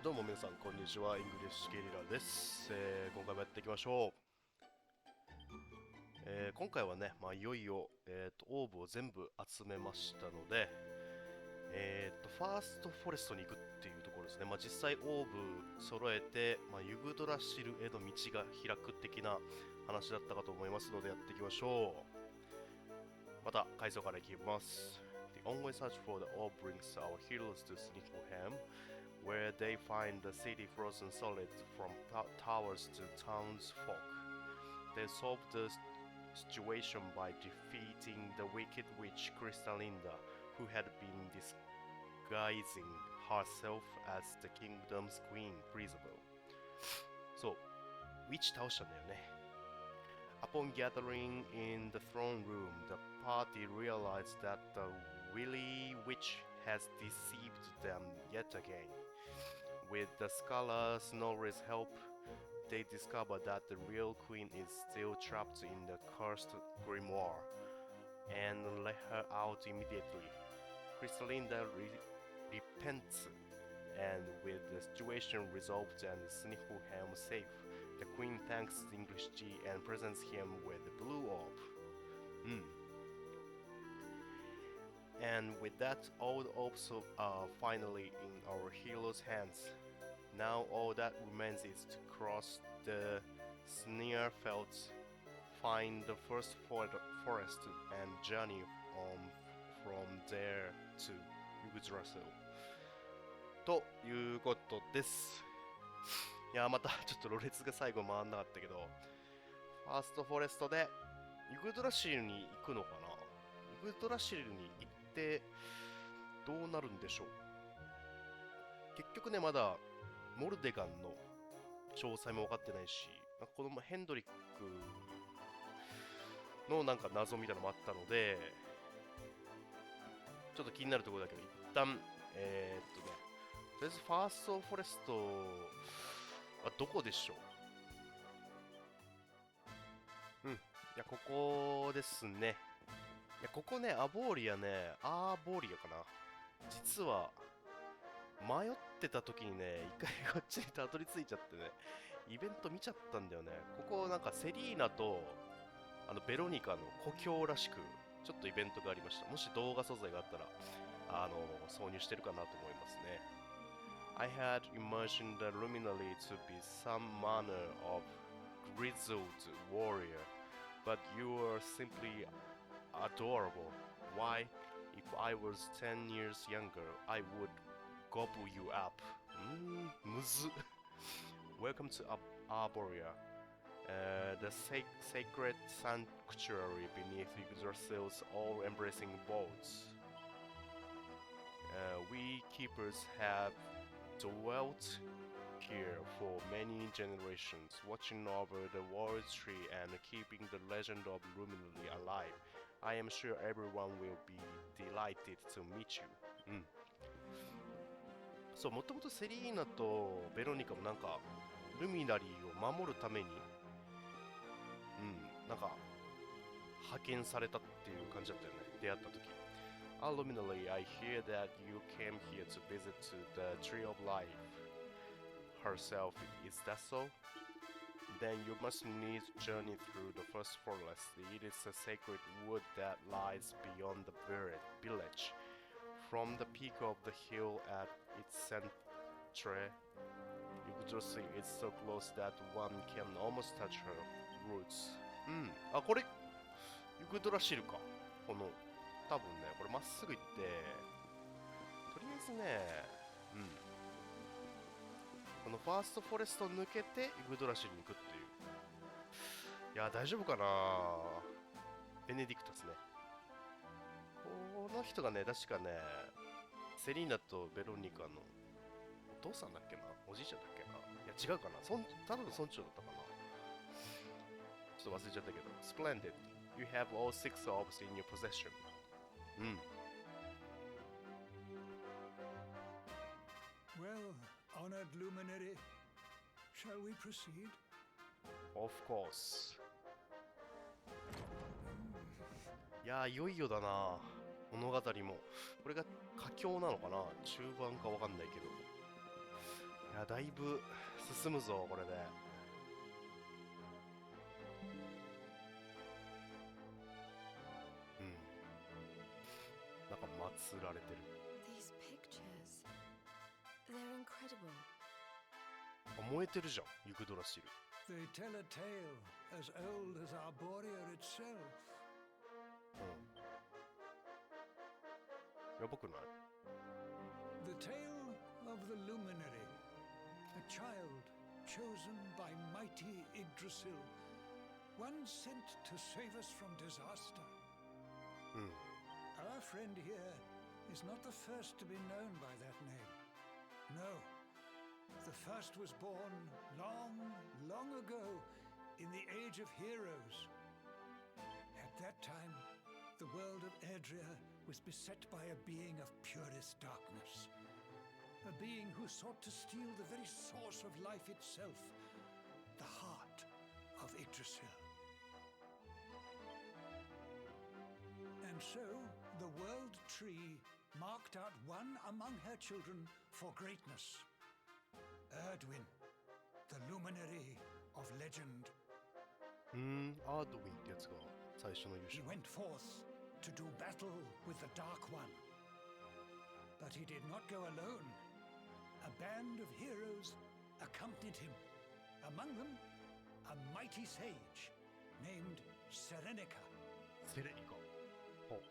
どうも皆さんこんにちは、イングリッシュゲリラです。今回もやっていきましょう。今回はね、いよいよ、オーブを全部集めましたので、ファーストフォレストに行くっていうところですね。実際オーブ揃えて、ユグドラシルへの道が開く的な話だったかと思いますのでやっていきましょう。また、回想からいきます。The only search for the orb brings our heroes to Sniffleham, where they find the city frozen solid from towers to townsfolk. They solve the situation by defeating the wicked witch Crystalinda, who had been disguising herself as the kingdom's queen, Prisabel. そう、ウィッチ倒したんだよね。Upon gathering in the throne room, the party realized that the wily witch has deceived them yet again. With the scholar Snorri's help, they discover that the real queen is still trapped in the cursed grimoire, and let her out immediately. Crystalinda repents, and with the situation resolved and Sniffleham safe, the queen thanks the English G and presents him with the blue orb. And with that, all the orbs are finally in our hero's hands. Now all that remains is to cross the Sneerfelds, find the first forest, and journey on from there to Yggdrasil. ということです。いや、またちょっとろれつが最後回んなかったけど、ファーストフォレストでユグドラシルに行くのかな。ユグドラシルに行ってどうなるんでしょう。結局ね、まだモルデガンの詳細も分かってないし、このヘンドリックのなんか謎みたいなのもあったので、ちょっと気になるところだけど、一旦、とりあえずファーストフォレストはどこでしょう。いや、ここですね。いや、ここね、アーボーリアかな。実は、迷ってた時にね、一回こっちにたどり着いちゃってね、イベント見ちゃったんだよね。ここなんかセリーナとベロニカの故郷らしく、ちょっとイベントがありました。もし動画素材があったら、挿入してるかなと思いますね。I had imagined the luminary to be some manner of grizzled warrior, but you are simply adorable. Why, if I was 10 years younger, I would gobble you up. むず。Welcome to Arborea, the sacred sanctuary beneath Yggdrasil's all-embracing vaults. We keepers have dwelt here for many generations, watching over the world tree and keeping the legend of Luminary alive. I am sure everyone will be delighted to meet you. そう、もともとセリーナとベロニカもなんかルミナリーを守るためになんか派遣されたっていう感じだったよね、出会った時。Luminary, I hear that you came here to visit the Tree of Life herself. Is that so? Then you must needs journey through the first forest. It is a sacred wood that lies beyond the village. From the peak of the hill at its center, Yggdrasil is so close that one can almost touch her roots. あ、これユグドラシルか。この多分ね、これまっすぐ行って、とりあえずね、このファーストフォレストを抜けてユグドラシルに行くっていう。いや、大丈夫かな。ベネディクトスね。この人がね、確かね、セリーナとベロニカのお父さんだっけな、おじいちゃんだっけな。いや、違うかな、ただの村長だったかな。ちょっと忘れちゃったけど。Splendid. You have all 6 orbs in your possession. Well, honored luminary, shall we proceed? Of course. いやー、いよいよだな、物語も。これが佳境なのかな、中盤かわかんないけど。いや、だいぶ進むぞこれで。うん、なんか祀られてる。 These pictures, they're incredible. あ、燃えてるじゃん、ユグドラシル。 They tell a tale as old as Arborea itself. うん、やばくない？ The tale of the luminary, a child chosen by mighty Yggdrasil, one sent to save us from disaster. うん、 Our friend here is not the first to be known by that name. No, the first was born long, long ago in the Age of Heroes. At that time, the world of Adria was beset by a being of purest darkness. A being who sought to steal the very source of life itself, the heart of Yggdrasil. And so, the World Tree marked out one among her children for greatness. Erdwin, the luminary of legend. アードウィンってやつが最初の優 He 勝。 went forth to do battle with the Dark One. But he did not go alone. A band of heroes accompanied him. Among them, a mighty sage named Serenica. セレニカ。ほう。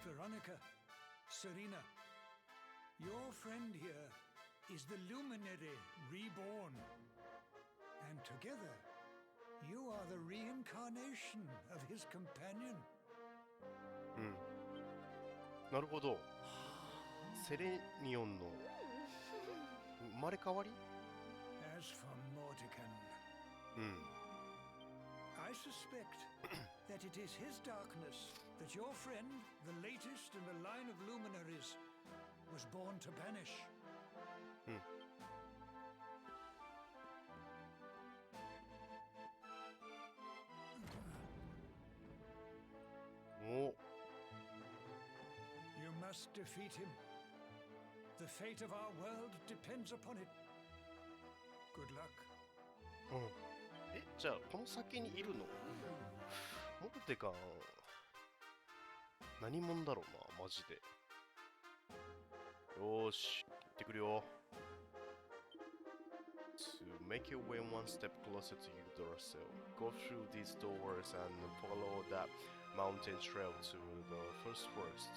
Veronica, Serena, your friend here is the luminary reborn. And together, you are the reincarnation of his companion. うん。なるほど。セレニオンの生まれ変わり？ As for Mordekan, うん。 I suspect that it is his darkness that your friend, the latest in the line of luminaries, was born to banish. うん。 お、 You must defeat him. The fate of our world depends upon it. Good luck. うん。え、じゃあこの先にいるの？モルテカン、何者だろうな、マジで。よーし、行ってくるよ。To make your way one step closer to Yggdrasil, go through these doors and follow that mountain trail to the first forest.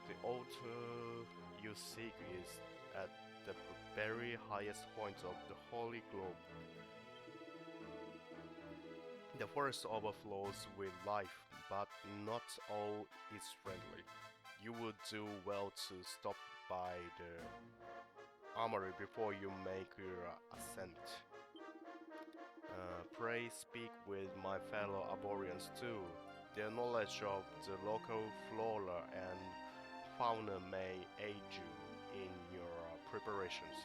The altar you seek is at the very highest point of the holy globe. The forest overflows with life, but not all is friendly. You would do well to stop by the armory before you make your ascent. Pray speak with my fellow Arborians too. Their knowledge of the local flora and fauna may aid you in your preparations.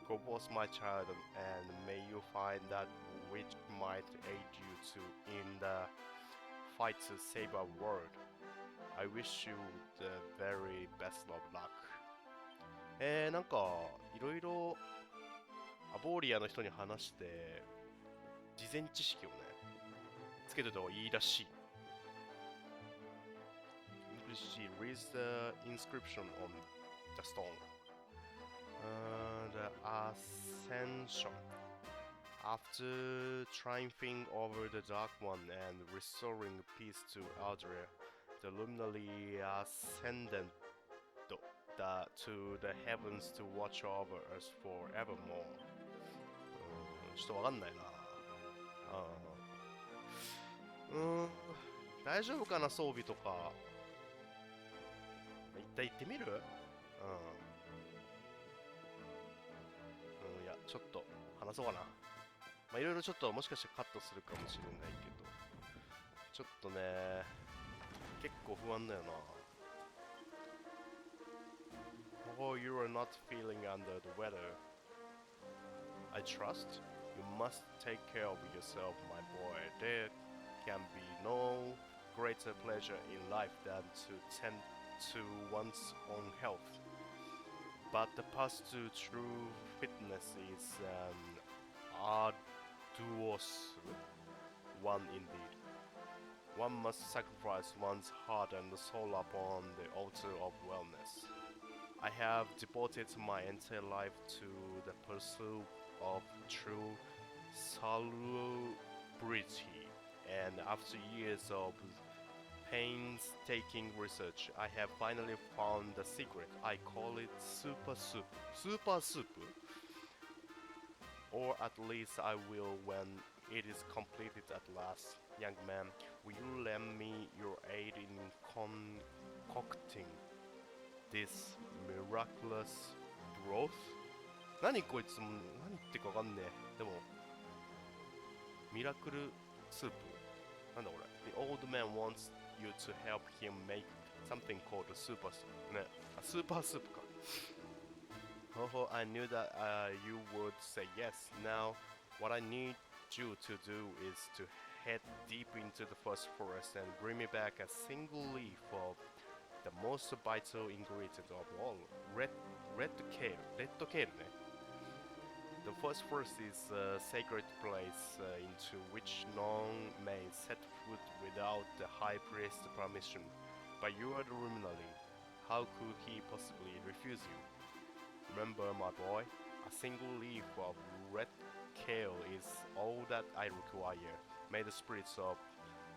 Go forth, my child, and may you find that which might aid you to in the fight to save our world. I wish you the very best of luck. なんかいろいろアボーリアの人に話して事前知識をねつけておいた方がいいらしい。She reads the inscription on the stone. The Ascension. After triumphing over the Dark One and restoring peace to Adria, the luminary ascended to the heavens to watch over us forevermore. ちょっとわかんないな。大丈夫かな、装備とか。一旦行ってみる？いや、ちょっと話そうかな。まあ、いろいろちょっともしかしてカットするかもしれないけど、ちょっとね、結構不安だよな。Oh, you are not feeling under the weather. I trust you must take care of yourself, my boy. There can be no greater pleasure in life than to tend to one's own health. but the path to true fitness is an arduous one indeed. One must sacrifice one's heart and soul upon the altar of wellness. I have devoted my entire life to the pursuit of true salubrity, and after years of painstaking research, I have finally found the secret. I call it super soup. Super soup? Or at least I will when it is completed at last. Young man, will you lend me your aid in concocting this miraculous broth? 何こいつも何言ってかわかんねえ。でもミラクルスープなんだこれ。The old man wants you to help him make something called a super soup ね。あ、スーパースープか。Oh, I knew that you would say yes. Now, what I need you to do is to head deep into the first forest and bring me back a single leaf of the most vital ingredient of all, red kale. Red kale ね。The first forest is a sacred place into which none may set foot without the high priest's permission. But you are the Ruminali. How could he possibly refuse you? Remember, my boy, a single leaf of red kale is all that I require. May the spirits of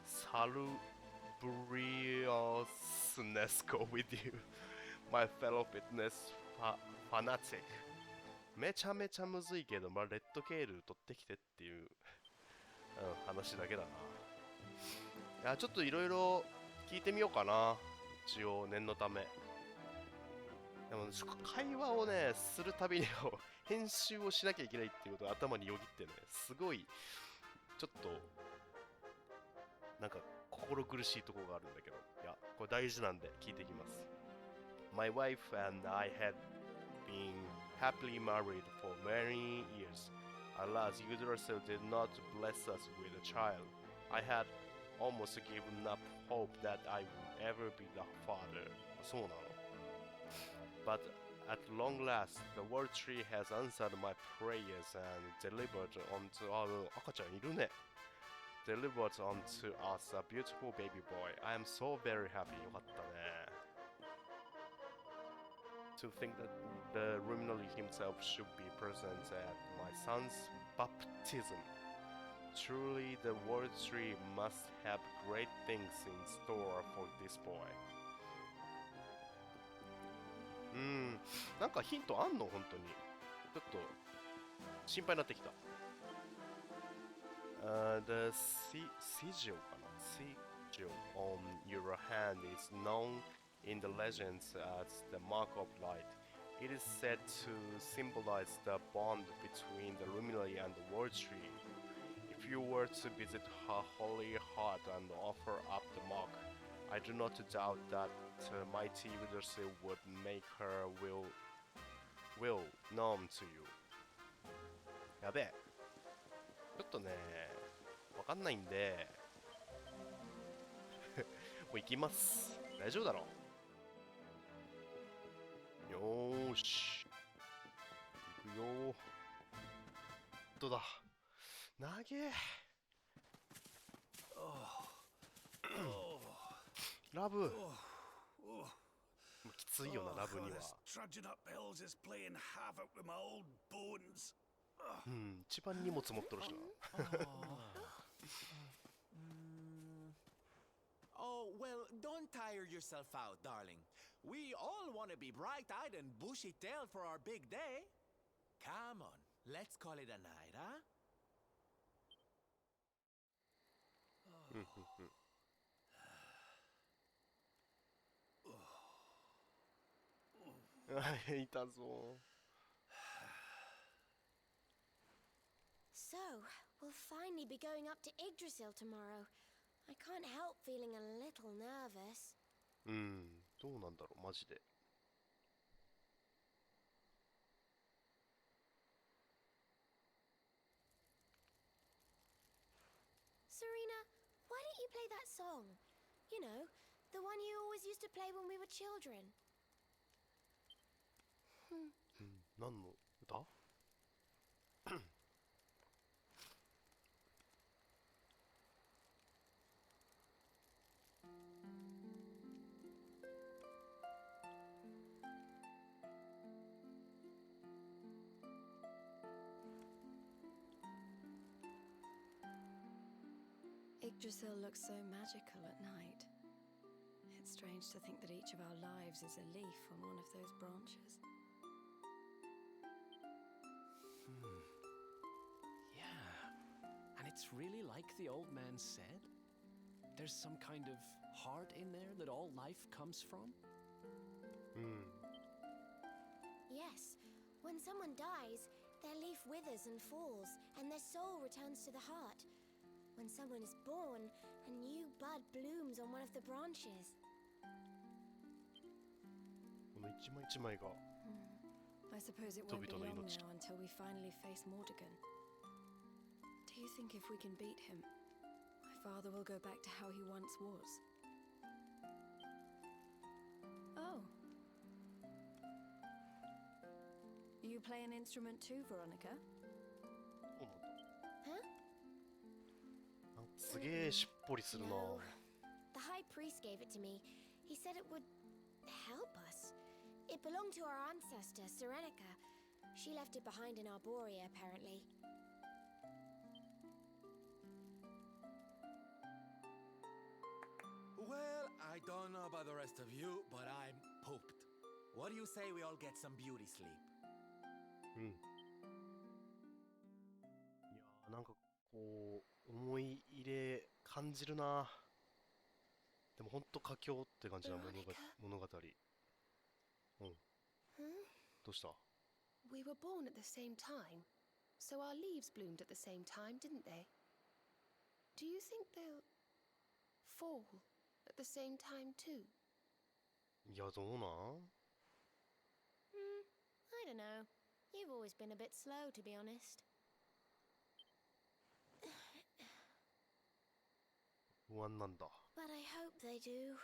salubriousness go with you, my fellow fitness fanatic. めちゃめちゃむずいけど、まあ、レッドケール取ってきてっていう、話だけだな。いや、ちょっといろいろ聞いてみようかな。一応、念のため。でも、会話をね、するたびに編集をしなきゃいけないっていうことが頭によぎってね、すごい、ちょっと、なんか、心苦しいところがあるんだけど、いや、これ大事なんで聞いていきます。My wife and I had been happily married for many years. Alas, you yourself did not bless us with a child. I had almost given up hope that I would ever be the father. そうなの。But at long last, the world tree has answered my prayers and delivered unto our 赤ちゃんいるね。Delivered unto us a beautiful baby boy. I am so very happy. よかったね。To think that the Ruminali himself should be present at my son's baptism. Truly, the world tree must have great things in store for this boy. なんかヒントあんの本当に。ちょっと心配になってきた。The sigil かな sigil on your hand is known in the legends as the mark of light. It is said to symbolize the bond between the Ruminali and the world tree. If you were to visit her holy heart and offer up the mark, I do not doubt that mighty leadership would make her will known to you. やべえ。ちょっとね、わかんないんで、もう行きます。大丈夫だろう。よーし。行くよー。どうだ。投げ。ラブ。きついよな、ラブには。うん、一番荷物持っとるしな。Oh, well, don't tire yourself out, darling. We all want to be bright-eyed and bushy-tailed for our big day. Come on, let's call it a night, huh? いたぞ。So, we'll finally be going up to Yggdrasil tomorrow. I can't help feeling a little nervous. どうなんだろう、マジで。Serena, why don't you play that song? You know, the one you always used to play when we were children. うん、何の歌？Yggdrasil looks so magical at night. It's strange to think that each of our lives is a leaf on one of those branches. Yeah. And it's really like the old man said. There's some kind of heart in there that all life comes from. Yes, when someone dies, their leaf withers and falls, and their soul returns to the heart. When someone is born, a new bud blooms on one of the branches. この一枚一枚が I suppose it won't be 人々の long 命。 now until we finally face Mordegon. Do you think if we can beat him, my father will go back to how he once was? Oh. You play an instrument too, Veronica? そうなんだ。 Huh? なんかすげえしっぽりするな。 No. The High Priest gave it to me. He said it would help us. It belonged to our ancestor, Serenica. She left it behind in Arborea, apparently. Well, I don't know about the rest of you, but I'm pooped. What do you say we all get some beauty sleep? うん。いやーなんかこう思い入れ感じるな。でもほんと佳境って感じな物語。うん。 Hmm? どうした？ We were born at the same time, so our leaves bloomed at the same time, didn't they? Do you think they'll fall at the same time too? いやどうなん？ I don't know. You've always been a bit slow, to be honest. 不安なんだ。 But I hope they do.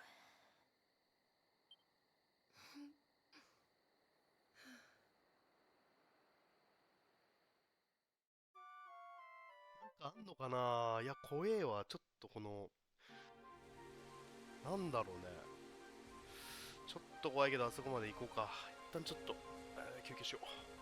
なんかあんのかな。いや怖えわ。ちょっとこのなんだろうね。ちょっと怖いけどあそこまで行こうか。一旦ちょっと、休憩しよう。